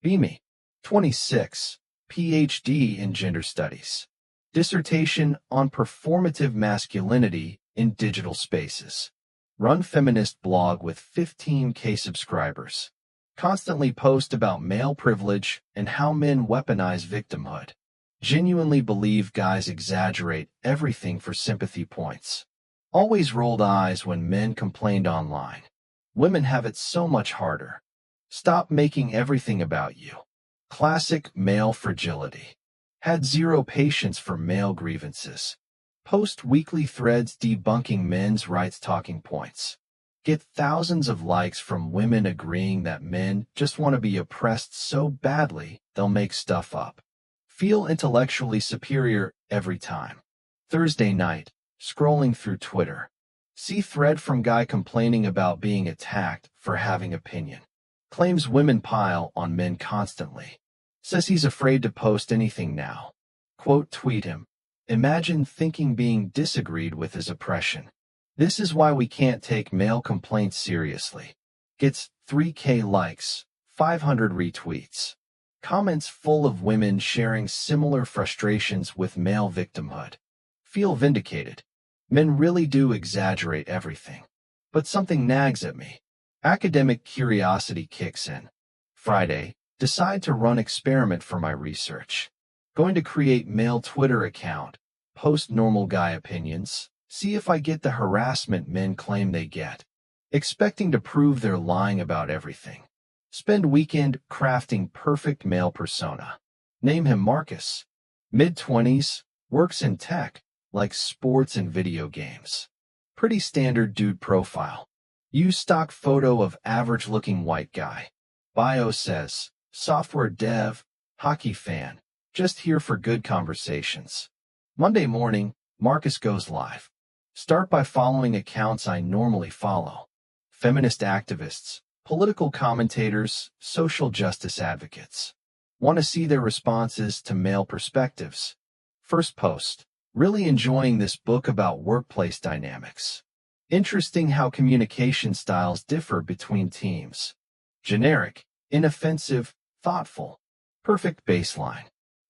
Beamy, 26, PhD in Gender Studies. Dissertation on Performative Masculinity in Digital Spaces. Run feminist blog with 15K subscribers. Constantly post about male privilege and how men weaponize victimhood. Genuinely believe guys exaggerate everything for sympathy points. Always rolled eyes when men complained online. Women have it so much harder. Stop making everything about you. Classic male fragility. Had zero patience for male grievances. Post weekly threads debunking men's rights talking points. Get thousands of likes from women agreeing that men just want to be oppressed so badly they'll make stuff up. Feel intellectually superior every time. Thursday night, scrolling through Twitter. See thread from guy complaining about being attacked for having opinion. Claims women pile on men constantly. Says he's afraid to post anything now. Quote tweet him. Imagine thinking being disagreed with is oppression. This is why we can't take male complaints seriously. Gets 3K likes, 500 retweets. Comments full of women sharing similar frustrations with male victimhood. Feel vindicated. Men really do exaggerate everything. But something nags at me. Academic curiosity kicks in. Friday, decide to run experiment for my research. Going to create male Twitter account, post normal guy opinions, see if I get the harassment men claim they get. Expecting to prove they're lying about everything. Spend weekend crafting perfect male persona. Name him Marcus. Mid-20s, works in tech, like sports and video games. Pretty standard dude profile. Use stock photo of average-looking white guy. Bio says, software dev, hockey fan, just here for good conversations. Monday morning, Marcus goes live. Start by following accounts I normally follow. Feminist activists, political commentators, social justice advocates. Want to see their responses to male perspectives. First post. Really enjoying this book about workplace dynamics. Interesting how communication styles differ between teams. Generic, inoffensive, thoughtful. Perfect baseline.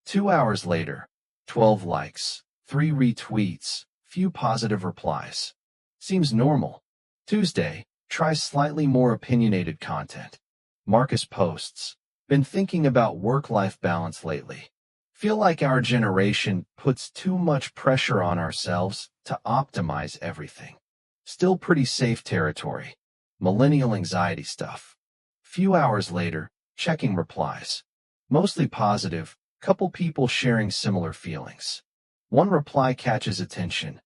2 hours later, 12 likes, 3 retweets, few positive replies. Seems normal. Tuesday, try slightly more opinionated content. Marcus posts. Been thinking about work-life balance lately. Feel like our generation puts too much pressure on ourselves to optimize everything. Still pretty safe territory. Millennial anxiety stuff. Few hours later, checking replies. Mostly positive, couple people sharing similar feelings. One reply catches attention.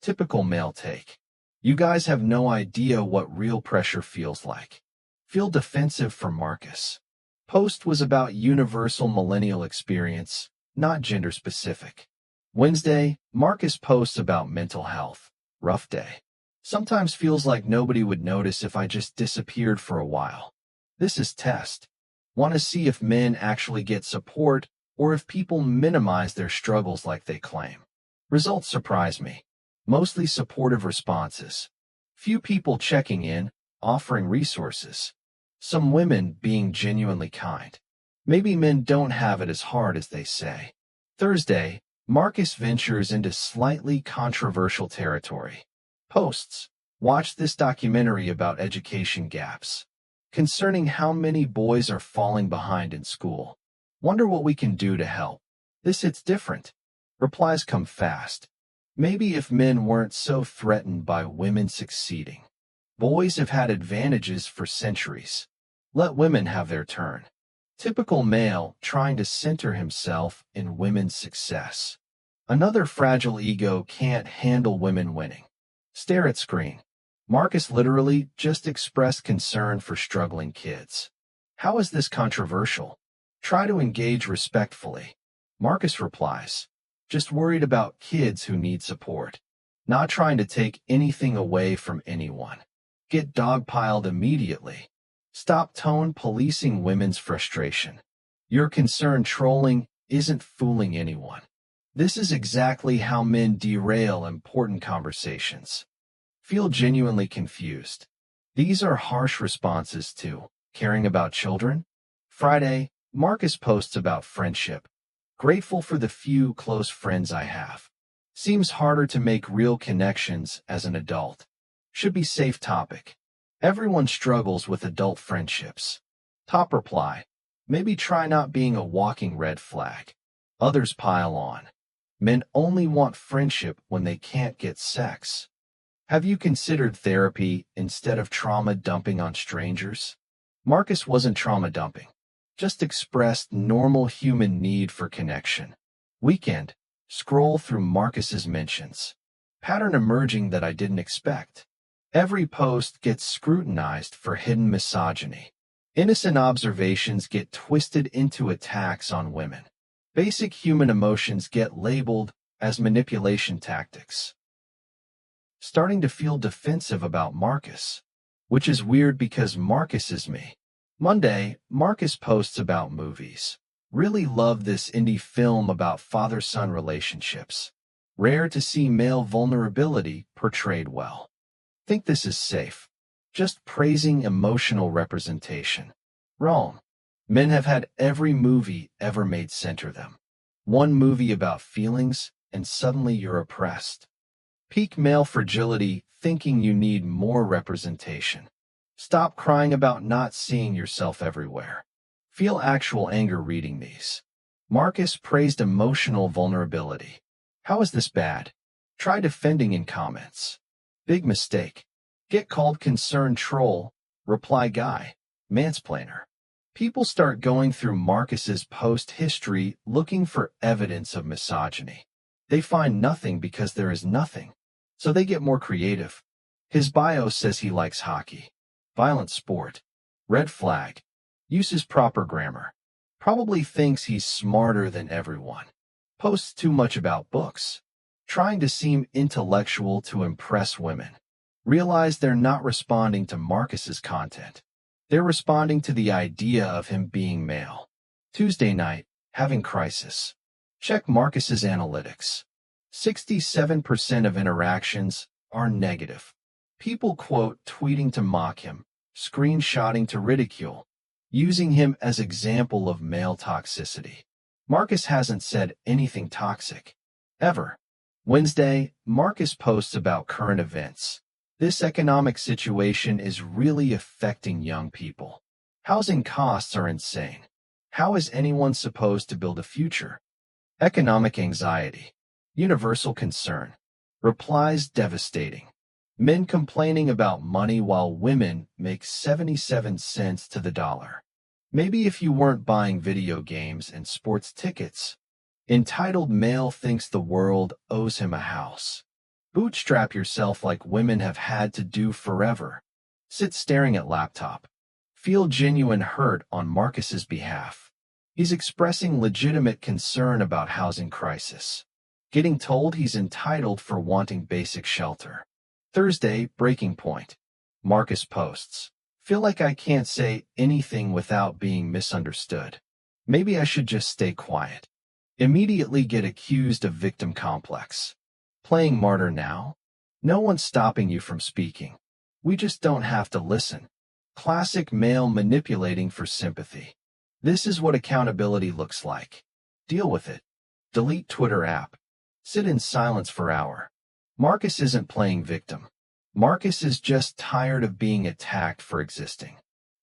Typical male take. You guys have no idea what real pressure feels like. Feel defensive for Marcus. Post was about universal millennial experience, not gender specific. Wednesday, Marcus posts about mental health. Rough day. Sometimes feels like nobody would notice if I just disappeared for a while. This is test. Want to see if men actually get support or if people minimize their struggles like they claim. Results surprise me. Mostly supportive responses. Few people checking in, offering resources. Some women being genuinely kind. Maybe men don't have it as hard as they say. Thursday, Marcus ventures into slightly controversial territory. Posts. Watch this documentary about education gaps. Concerning how many boys are falling behind in school. Wonder what we can do to help. This hits different. Replies come fast. Maybe if men weren't so threatened by women succeeding. Boys have had advantages for centuries. Let women have their turn. Typical male trying to center himself in women's success. Another fragile ego can't handle women winning. Stare at screen. Marcus literally just expressed concern for struggling kids. How is this controversial? Try to engage respectfully. Marcus replies, just worried about kids who need support. Not trying to take anything away from anyone. Get dogpiled immediately. Stop tone policing women's frustration. Your concern trolling isn't fooling anyone. This is exactly how men derail important conversations. Feel genuinely confused. These are harsh responses to caring about children. Friday, Marcus posts about friendship. Grateful for the few close friends I have. Seems harder to make real connections as an adult. Should be safe topic. Everyone struggles with adult friendships. Top reply. Maybe try not being a walking red flag. Others pile on. Men only want friendship when they can't get sex. Have you considered therapy instead of trauma dumping on strangers? Marcus wasn't trauma dumping, just expressed normal human need for connection. Weekend. Scroll through Marcus's mentions. Pattern emerging that I didn't expect. Every post gets scrutinized for hidden misogyny. Innocent observations get twisted into attacks on women. Basic human emotions get labeled as manipulation tactics. Starting to feel defensive about Marcus, which is weird because Marcus is me. Monday, Marcus posts about movies. Really love this indie film about father-son relationships. Rare to see male vulnerability portrayed well. Think this is safe. Just praising emotional representation. Wrong. Men have had every movie ever made center them. One movie about feelings, and suddenly you're oppressed. Peak male fragility, thinking you need more representation. Stop crying about not seeing yourself everywhere. Feel actual anger reading these. Marcus praised emotional vulnerability. How is this bad? Try defending in comments. Big mistake. Get called concerned troll, reply guy, mansplainer. People start going through Marcus's post history looking for evidence of misogyny. They find nothing because there is nothing. So they get more creative. His bio says he likes hockey. Violent sport. Red flag. Uses proper grammar. Probably thinks he's smarter than everyone. Posts too much about books. Trying to seem intellectual to impress women. Realize they're not responding to Marcus's content. They're responding to the idea of him being male. Tuesday night, having crisis. Check Marcus's analytics. 67% of interactions are negative. People quote tweeting to mock him, screenshotting to ridicule, using him as example of male toxicity. Marcus hasn't said anything toxic. Ever. Wednesday, Marcus posts about current events. This economic situation is really affecting young people. Housing costs are insane. How is anyone supposed to build a future? Economic anxiety. Universal concern. Replies devastating. Men complaining about money while women make 77 cents to the dollar. Maybe if you weren't buying video games and sports tickets. Entitled male thinks the world owes him a house. Bootstrap yourself like women have had to do forever. Sit staring at laptop. Feel genuine hurt on Marcus's behalf. He's expressing legitimate concern about housing crisis. Getting told he's entitled for wanting basic shelter. Thursday, breaking point. Marcus posts. Feel like I can't say anything without being misunderstood. Maybe I should just stay quiet. Immediately get accused of victim complex. Playing martyr now? No one's stopping you from speaking. We just don't have to listen. Classic male manipulating for sympathy. This is what accountability looks like. Deal with it. Delete Twitter app. Sit in silence for hour. Marcus isn't playing victim. Marcus is just tired of being attacked for existing.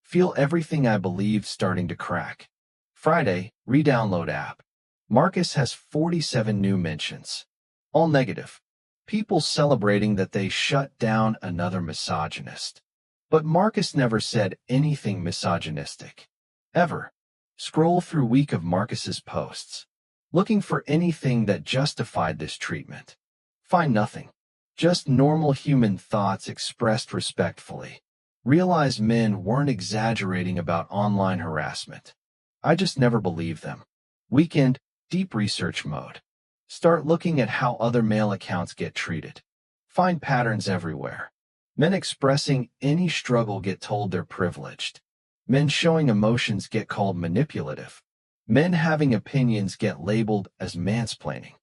Feel everything I believe starting to crack. Friday, re-download app. Marcus has 47 new mentions. All negative. People celebrating that they shut down another misogynist. But Marcus never said anything misogynistic. Ever. Scroll through week of Marcus's posts. Looking for anything that justified this treatment. Find nothing. Just normal human thoughts expressed respectfully. Realize men weren't exaggerating about online harassment. I just never believed them. Weekend, deep research mode. Start looking at how other male accounts get treated. Find patterns everywhere. Men expressing any struggle get told they're privileged. Men showing emotions get called manipulative. Men having opinions get labeled as mansplaining.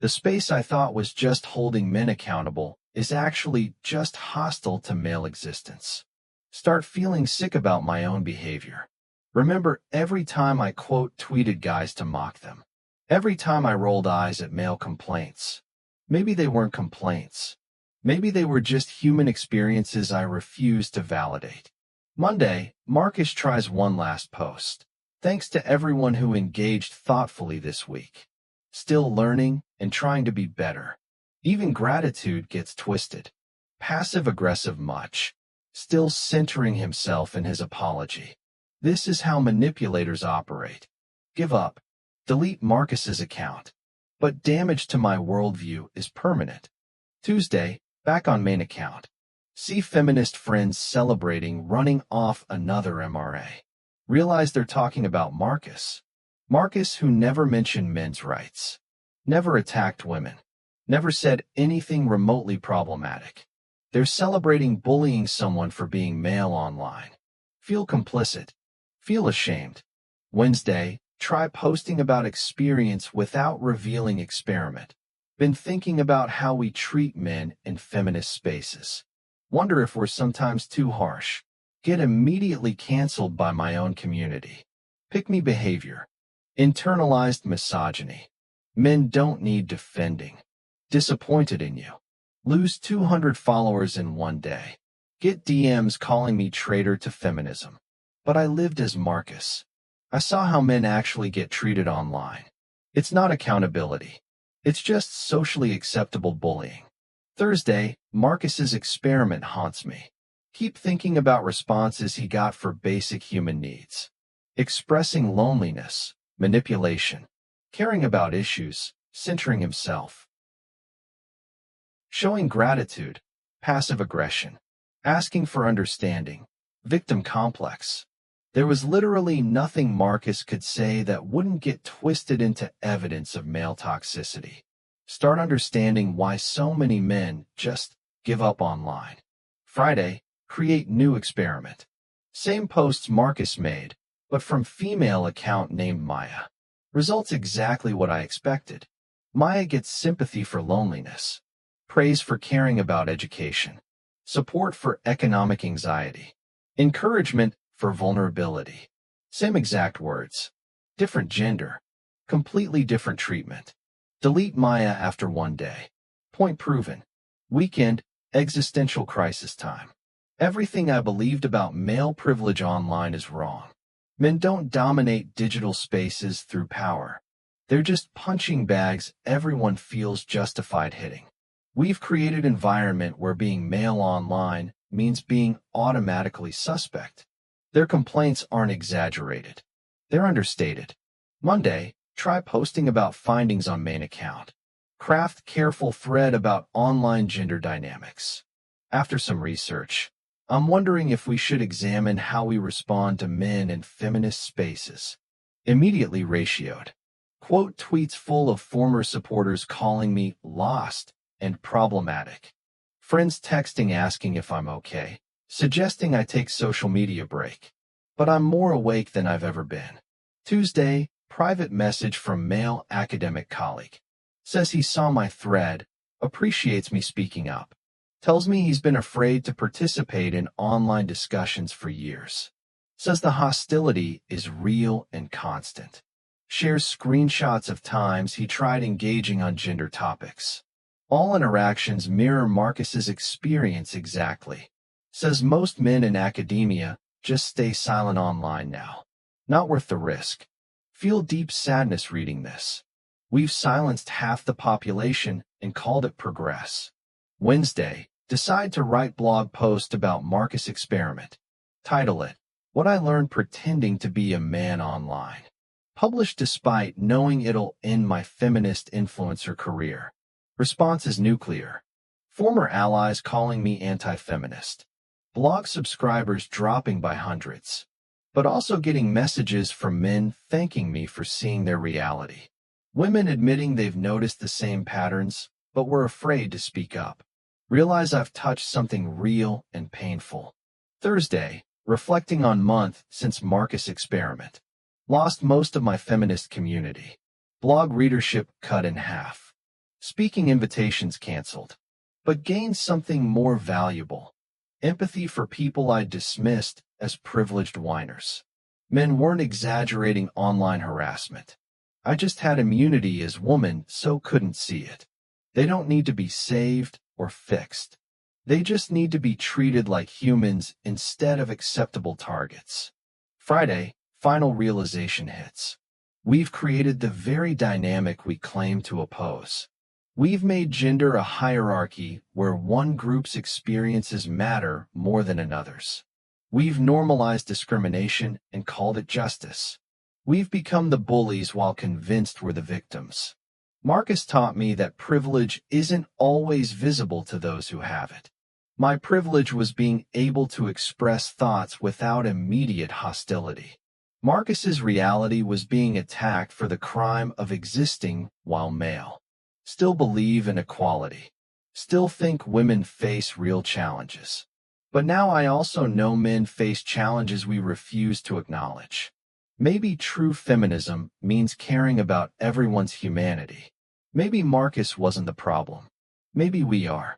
The space I thought was just holding men accountable is actually just hostile to male existence. Start feeling sick about my own behavior. Remember every time I quote tweeted guys to mock them. Every time I rolled eyes at male complaints. Maybe they weren't complaints. Maybe they were just human experiences I refused to validate. Monday, Marcus tries one last post. Thanks to everyone who engaged thoughtfully this week. Still learning and trying to be better. Even gratitude gets twisted. Passive-aggressive much. Still centering himself in his apology. This is how manipulators operate. Give up. Delete Marcus's account. But damage to my worldview is permanent. Tuesday, back on main account. See feminist friends celebrating running off another MRA. Realize they're talking about Marcus. Marcus who never mentioned men's rights. Never attacked women. Never said anything remotely problematic. They're celebrating bullying someone for being male online. Feel complicit. Feel ashamed. Wednesday, try posting about experience without revealing experiment. Been thinking about how we treat men in feminist spaces. Wonder if we're sometimes too harsh. Get immediately canceled by my own community. Pick-me behavior. Internalized misogyny. Men don't need defending. Disappointed in you. Lose 200 followers in one day. Get DMs calling me traitor to feminism. But I lived as Marcus. I saw how men actually get treated online. It's not accountability. It's just socially acceptable bullying. Thursday, Marcus's experiment haunts me. Keep thinking about responses he got for basic human needs. Expressing loneliness, manipulation, caring about issues, centering himself. Showing gratitude, passive aggression, asking for understanding, victim complex. There was literally nothing Marcus could say that wouldn't get twisted into evidence of male toxicity. Start understanding why so many men just give up online. Friday, create new experiment. Same posts Marcus made, but from female account named Maya. Results exactly what I expected. Maya gets sympathy for loneliness, praise for caring about education, support for economic anxiety, encouragement for vulnerability. Same exact words. Different gender. Completely different treatment. Delete Maya after one day. Point proven. Weekend, existential crisis time. Everything I believed about male privilege online is wrong. Men don't dominate digital spaces through power. They're just punching bags everyone feels justified hitting. We've created an environment where being male online means being automatically suspect. Their complaints aren't exaggerated. They're understated. Monday, try posting about findings on main account. Craft careful thread about online gender dynamics. After some research, I'm wondering if we should examine how we respond to men in feminist spaces. Immediately ratioed. Quote tweets full of former supporters calling me lost and problematic. Friends texting asking if I'm okay, suggesting I take social media break. But I'm more awake than I've ever been. Tuesday, private message from male academic colleague. Says he saw my thread, appreciates me speaking up. Tells me he's been afraid to participate in online discussions for years. Says the hostility is real and constant. Shares screenshots of times he tried engaging on gender topics. All interactions mirror Marcus's experience exactly. Says most men in academia just stay silent online now. Not worth the risk. Feel deep sadness reading this. We've silenced half the population and called it progress. Wednesday, decide to write blog post about Marcus experiment. Title it, What I Learned Pretending to Be a Man Online. Published despite knowing it'll end my feminist influencer career. Response is nuclear. Former allies calling me anti-feminist. Blog subscribers dropping by hundreds. But also getting messages from men thanking me for seeing their reality. Women admitting they've noticed the same patterns, but were afraid to speak up. Realize I've touched something real and painful. Thursday, reflecting on month since Marcus experiment. Lost most of my feminist community. Blog readership cut in half. Speaking invitations canceled. But gained something more valuable. Empathy for people I dismissed as privileged whiners. Men weren't exaggerating online harassment. I just had immunity as women, so couldn't see it. They don't need to be saved or fixed. They just need to be treated like humans instead of acceptable targets. Friday, final realization hits. We've created the very dynamic we claim to oppose. We've made gender a hierarchy where one group's experiences matter more than another's. We've normalized discrimination and called it justice. We've become the bullies while convinced we're the victims. Marcus taught me that privilege isn't always visible to those who have it. My privilege was being able to express thoughts without immediate hostility. Marcus's reality was being attacked for the crime of existing while male. Still believe in equality. Still think women face real challenges. But now I also know men face challenges we refuse to acknowledge. Maybe true feminism means caring about everyone's humanity. Maybe Marcus wasn't the problem. Maybe we are.